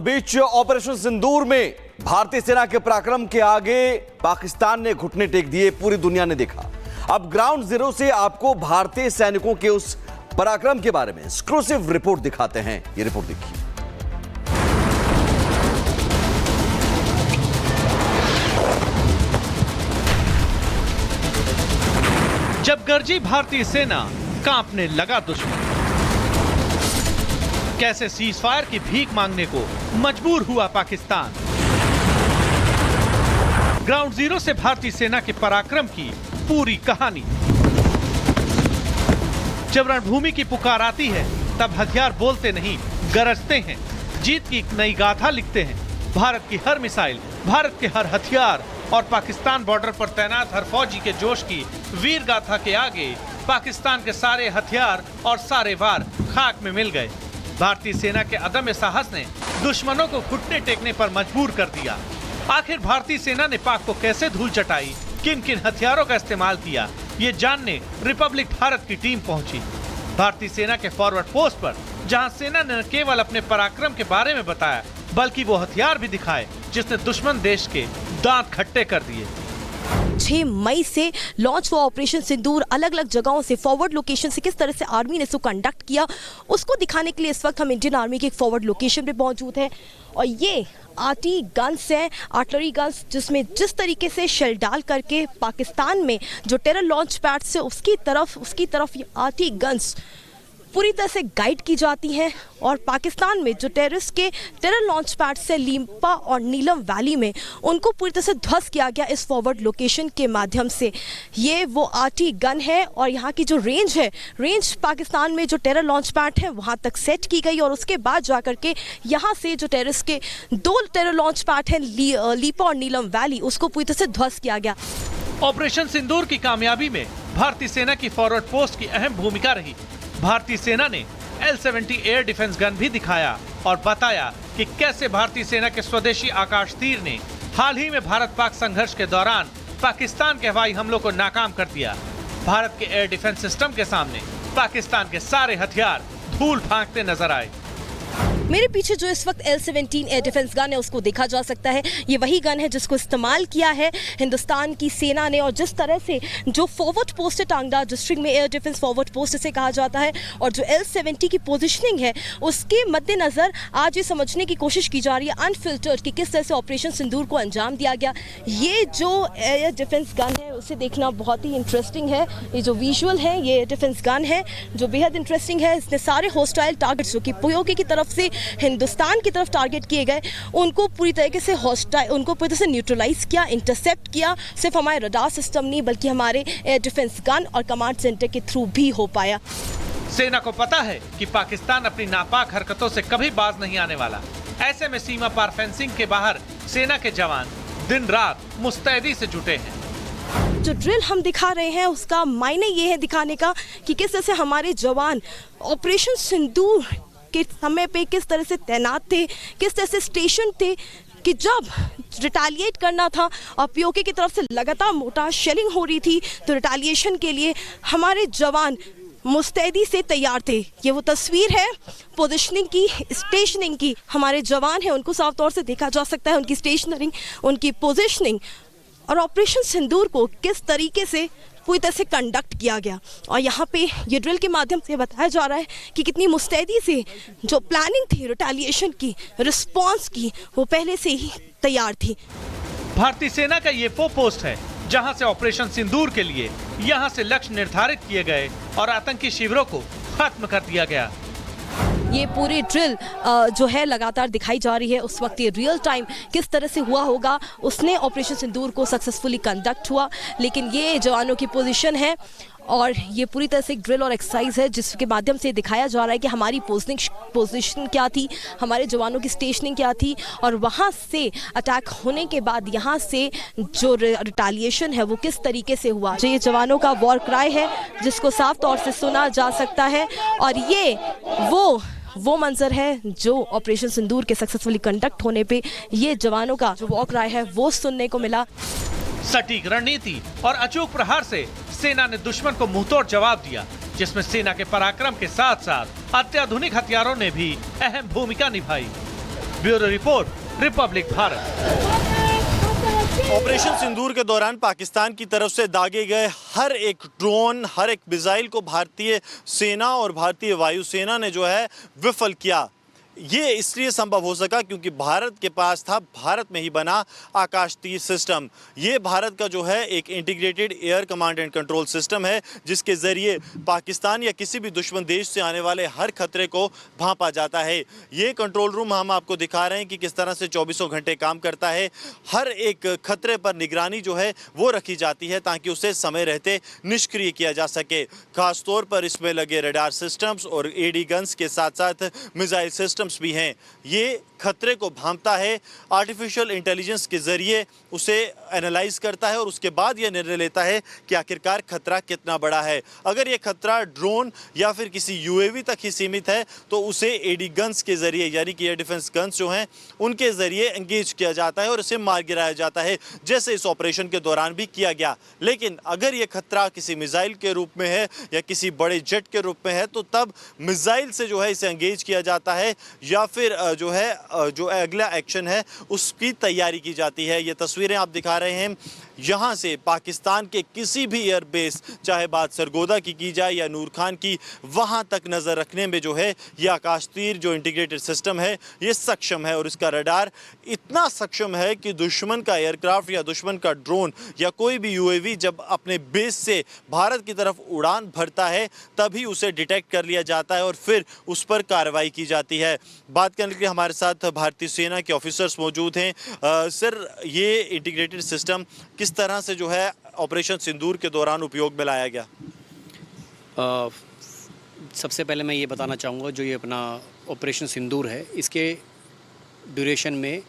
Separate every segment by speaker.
Speaker 1: बीच operation सिंदूर में भारतीय सेना के पराक्रम के आगे पाकिस्तान ने घुटने टेक दिए, पूरी दुनिया ने देखा। अब ग्राउंड जीरो से आपको भारतीय सैनिकों के उस पराक्रम के बारे में एक्सक्लूसिव रिपोर्ट दिखाते हैं। ये रिपोर्ट देखिए।
Speaker 2: जब गरजी भारतीय सेना, कांपने लगा दुश्मन। कैसे सीज फायर की भीख मांगने को मजबूर हुआ पाकिस्तान। ग्राउंड जीरो से भारतीय सेना के पराक्रम की पूरी कहानी। जब रणभूमि की पुकार आती है तब हथियार बोलते नहीं, गरजते हैं। जीत की एक नई गाथा लिखते हैं। भारत की हर मिसाइल, भारत के हर हथियार और पाकिस्तान बॉर्डर पर तैनात हर फौजी के जोश की वीर गाथा के आगे पाकिस्तान के सारे हथियार और सारे वार खाक में मिल गए। भारतीय सेना के अदम्य साहस ने दुश्मनों को घुटने टेकने पर मजबूर कर दिया। आखिर भारतीय सेना ने पाक को कैसे धूल चटाई, किन किन हथियारों का इस्तेमाल किया, ये जानने रिपब्लिक भारत की टीम पहुंची। भारतीय सेना के फॉरवर्ड पोस्ट पर जहां सेना ने न केवल अपने पराक्रम के बारे में बताया, बल्कि वो हथियार भी दिखाए जिसने दुश्मन देश के दांत खट्टे कर दिए।
Speaker 3: 6 मई से लॉन्च हुआ ऑपरेशन सिंदूर। अलग अलग जगहों से, फॉरवर्ड लोकेशन से किस तरह से आर्मी ने इसको कंडक्ट किया, उसको दिखाने के लिए इस वक्त हम इंडियन आर्मी के एक फॉरवर्ड लोकेशन पे मौजूद हैं। और ये आर्टी गन्स हैं, आर्टलरी गन्स, जिसमें जिस तरीके से शेल डाल करके पाकिस्तान में जो टेरर लॉन्च पैड से उसकी तरफ ये आर्टी गन्स पूरी तरह से गाइड की जाती हैं। और पाकिस्तान में जो टेररिस्ट के टेरर लॉन्च पैड से लीम्पा और नीलम वैली में उनको पूरी तरह से ध्वस्त किया गया इस फॉरवर्ड लोकेशन के माध्यम से। ये वो आरटी गन है और यहाँ की जो रेंज पाकिस्तान में जो टेरर लॉन्च पैड है वहाँ तक सेट की गई। और उसके बाद जाकर के यहाँ से जो टेररिस्ट के 2 टेरर लॉन्च पैड हैं, लीपा और नीलम वैली, उसको पूरी तरह से ध्वस्त किया गया।
Speaker 2: ऑपरेशन सिंदूर की कामयाबी में भारतीय सेना की फॉरवर्ड पोस्ट की अहम भूमिका रही। भारतीय सेना ने L-70 एयर डिफेंस गन भी दिखाया और बताया कि कैसे भारतीय सेना के स्वदेशी आकाश तीर ने हाल ही में भारत पाक संघर्ष के दौरान पाकिस्तान के हवाई हमलों को नाकाम कर दिया। भारत के एयर डिफेंस सिस्टम के सामने पाकिस्तान के सारे हथियार धूल फेंकते नजर आए।
Speaker 3: मेरे पीछे जो इस वक्त L-17 एयर डिफेंस गन है उसको देखा जा सकता है। ये वही गन है जिसको इस्तेमाल किया है हिंदुस्तान की सेना ने। और जिस तरह से जो फॉरवर्ड पोस्ट है टांगदा डिस्ट्रिक्ट में, एयर डिफेंस फॉरवर्ड पोस्ट इसे कहा जाता है, और जो L-70 की पोजीशनिंग है उसके मद्देनज़र आज ये समझने की कोशिश की जा रही है अनफिल्टर्ड कि किस तरह से ऑपरेशन सिंदूर को अंजाम दिया गया। ये जो एयर डिफेंस गन है उसे देखना बहुत ही इंटरेस्टिंग है। ये जो विजुअल है, ये एयर डिफेंस गन है जो बेहद इंटरेस्टिंग है। इसने सारे हॉस्टाइल टारगेट्स जो कि पीओके की तरफ से हिंदुस्तान की तरफ टारगेट किए गए उनको पूरी तरीके से न्यूट्रलाइज किया, इंटरसेप्ट किया। सिर्फ हमारे रडार सिस्टम नहीं बल्कि हमारे एयर डिफेंस गन और कमांड सेंटर के थ्रू भी हो पाया।
Speaker 2: सेना को पता है कि पाकिस्तान अपनी नापाक हरकतों से कभी बाज नहीं आने वाला। ऐसे में सीमा पार फेंसिंग के बाहर सेना के जवान दिन रात मुस्तैदी से जुटे हैं।
Speaker 3: जो ड्रिल हम दिखा रहे हैं उसका मायने ये है दिखाने का कि किस तरह से हमारे जवान ऑपरेशन सिंदूर के समय पे किस तरह से तैनात थे, किस तरह से स्टेशन थे कि जब रिटालिएट करना था और पीओके की तरफ से लगातार मोटा शेलिंग हो रही थी तो रिटालिएशन के लिए हमारे जवान मुस्तैदी से तैयार थे। ये वो तस्वीर है पोजीशनिंग की, स्टेशनिंग की। हमारे जवान हैं उनको साफ तौर से देखा जा सकता है, उनकी स्टेशनरिंग, उनकी पोजीशनिंग और ऑपरेशन सिंदूर को किस तरीके से पूरी तरह से कंडक्ट किया गया। और यहाँ पे ये ड्रिल के माध्यम से बताया जा रहा है कि कितनी मुस्तैदी से जो प्लानिंग थी रिटालिएशन की, रिस्पॉन्स की, वो पहले से ही तैयार थी।
Speaker 2: भारतीय सेना का ये वो पोस्ट है जहां से ऑपरेशन सिंदूर के लिए यहां से लक्ष्य निर्धारित किए गए और आतंकी शिविरों को खत्म कर दिया गया।
Speaker 3: ये पूरी ड्रिल जो है लगातार दिखाई जा रही है। उस वक्त ये रियल टाइम किस तरह से हुआ होगा, उसने ऑपरेशन सिंदूर को सक्सेसफुली कंडक्ट हुआ। लेकिन ये जवानों की पोजीशन है और ये पूरी तरह से एक ड्रिल और एक्सरसाइज है जिसके माध्यम से दिखाया जा रहा है कि हमारी पोजीशन क्या थी, हमारे जवानों की स्टेशनिंग क्या थी और वहाँ से अटैक होने के बाद यहाँ से जो रिटालिएशन है वो किस तरीके से हुआ। जो ये जवानों का वॉर क्राई है जिसको साफ तौर से सुना जा सकता है और ये वो मंजर है जो ऑपरेशन सिंदूर के सक्सेसफुली कंडक्ट होने पे ये जवानों का जो वॉर क्राई है वो सुनने को मिला।
Speaker 2: सटीक रणनीति और अचूक प्रहार से सेना ने दुश्मन को मुंहतोड़ जवाब दिया, जिसमें सेना के पराक्रम के साथ साथ अत्याधुनिक हथियारों ने भी अहम भूमिका निभाई। Bureau report, republic Bharat.
Speaker 4: Operation Sindoor के दौरान पाकिस्तान की तरफ से दागे गए हर एक ड्रोन, हर एक मिसाइल को भारतीय सेना और भारतीय वायुसेना ने जो है विफल किया। ये इसलिए संभव हो सका क्योंकि भारत के पास था भारत में ही बना आकाश तीर सिस्टम। ये भारत का जो है एक integrated air command and control system है, जिसके ज़रिए पाकिस्तान या किसी भी दुश्मन देश से आने वाले हर खतरे को भांपा जाता है। ये कंट्रोल रूम हम आपको दिखा रहे हैं कि किस तरह से 24 घंटे काम करता है। हर एक खतरे पर निगरानी जो है वो रखी जाती है ताकि उसे समय रहते निष्क्रिय किया जा सके। खासतौर पर इसमें लगे रडार सिस्टम्स और एडी गन्स के साथ साथ मिसाइल सिस्टम भी हैं। ये खतरे को भांपता है, आर्टिफिशियल इंटेलिजेंस के जरिए उसे एनालाइज करता है और उसके बाद यह निर्णय लेता है कि आखिरकार खतरा कितना बड़ा है। अगर ये खतरा ड्रोन या फिर किसी यूएवी तक ही सीमित है तो उसे एडी गन्स के जरिए यानी कि एयर डिफेंस गन्स जो हैं उनके जरिए एंगेज किया जाता है और उसे मार गिराया जाता है, जैसे इस ऑपरेशन के दौरान भी किया गया। लेकिन अगर ये खतरा किसी मिसाइल के रूप में है या किसी बड़े जेट के रूप में है तो तब मिसाइल से जो है इसे एंगेज किया जाता है या फिर जो अगला एक्शन है उसकी तैयारी की जाती है। ये तस्वीरें आप दिखा रहे हैं यहाँ से पाकिस्तान के किसी भी एयरबेस, चाहे बात सरगोदा की जाए या नूर खान की, वहाँ तक नज़र रखने में जो है ये आकाश तीर जो इंटीग्रेटेड सिस्टम है ये सक्षम है। और इसका रडार इतना सक्षम है कि दुश्मन का एयरक्राफ्ट या दुश्मन का ड्रोन या कोई भी यूएवी जब अपने बेस से भारत की तरफ उड़ान भरता है तभी उसे डिटेक्ट कर लिया जाता है और फिर उस पर कार्रवाई की जाती है। बात करने के लिए हमारे साथ भारतीय सेना के ऑफिसर्स मौजूद हैं। सर, ये इंटीग्रेटेड सिस्टम किस तरह से जो है ऑपरेशन सिंदूर के दौरान उपयोग में लाया गया?
Speaker 5: सबसे पहले मैं ये बताना चाहूँगा, जो ये अपना ऑपरेशन सिंदूर है इसके ड्यूरेशन में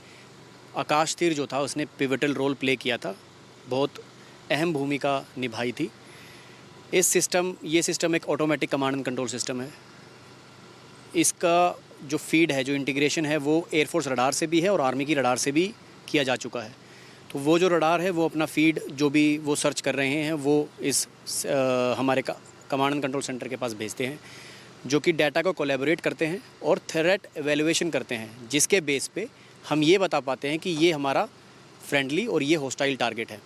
Speaker 5: आकाश तीर जो था उसने पिवटल रोल प्ले किया था, बहुत अहम भूमिका निभाई थी। ये सिस्टम एक automatic command and control system है। इसका जो फीड है, जो इंटीग्रेशन है, वो एयरफोर्स रडार से भी है और आर्मी की रडार से भी किया जा चुका है। तो वो जो रडार है वो अपना फीड जो भी वो सर्च कर रहे हैं वो इस हमारे कमांड एंड कंट्रोल सेंटर के पास भेजते हैं, जो कि डाटा को कोलैबोरेट करते हैं और थ्रेट एवेल्युएशन करते हैं, जिसके बेस पे हम ये बता पाते हैं कि ये हमारा फ्रेंडली और ये हॉस्टाइल टारगेट है।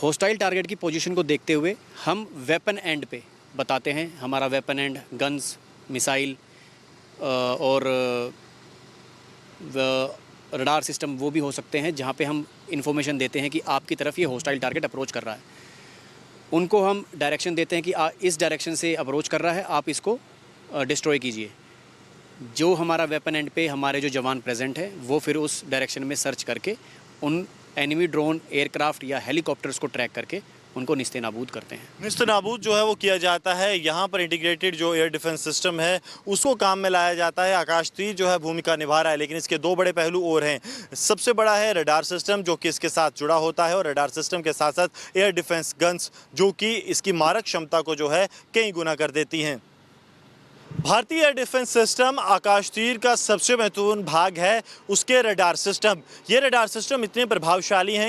Speaker 5: हॉस्टाइल टारगेट की पोजीशन को देखते हुए हम वेपन एंड पे बताते हैं, हमारा वेपन एंड गन्स, मिसाइल और रडार सिस्टम वो भी हो सकते हैं, जहाँ पे हम इंफॉर्मेशन देते हैं कि आपकी तरफ ये हॉस्टाइल टारगेट अप्रोच कर रहा है। उनको हम डायरेक्शन देते हैं कि इस डायरेक्शन से अप्रोच कर रहा है, आप इसको डिस्ट्रॉय कीजिए। जो हमारा वेपन एंड पे हमारे जो जवान प्रेजेंट है वो फिर उस डायरेक्शन में सर्च करके उन एनिमी ड्रोन, एयरक्राफ्ट या हेलीकॉप्टर्स को ट्रैक करके उनको निस्तेनाबूद करते हैं।
Speaker 4: निस्तेनाबूद जो है वो किया जाता है। यहाँ पर इंटीग्रेटेड जो एयर डिफेंस सिस्टम है उसको काम में लाया जाता है। आकाश तीर जो है भूमिका निभा रहा है, लेकिन इसके दो बड़े पहलू और हैं। सबसे बड़ा है रडार सिस्टम जो कि इसके साथ जुड़ा होता है और रडार सिस्टम के साथ साथ एयर डिफेंस गन्स जो कि इसकी मारक क्षमता को जो है कई गुना कर देती हैं। भारतीय एयर डिफेंस सिस्टम आकाश तीर का सबसे महत्वपूर्ण भाग है उसके रडार सिस्टम। ये रडार सिस्टम इतने प्रभावशाली हैं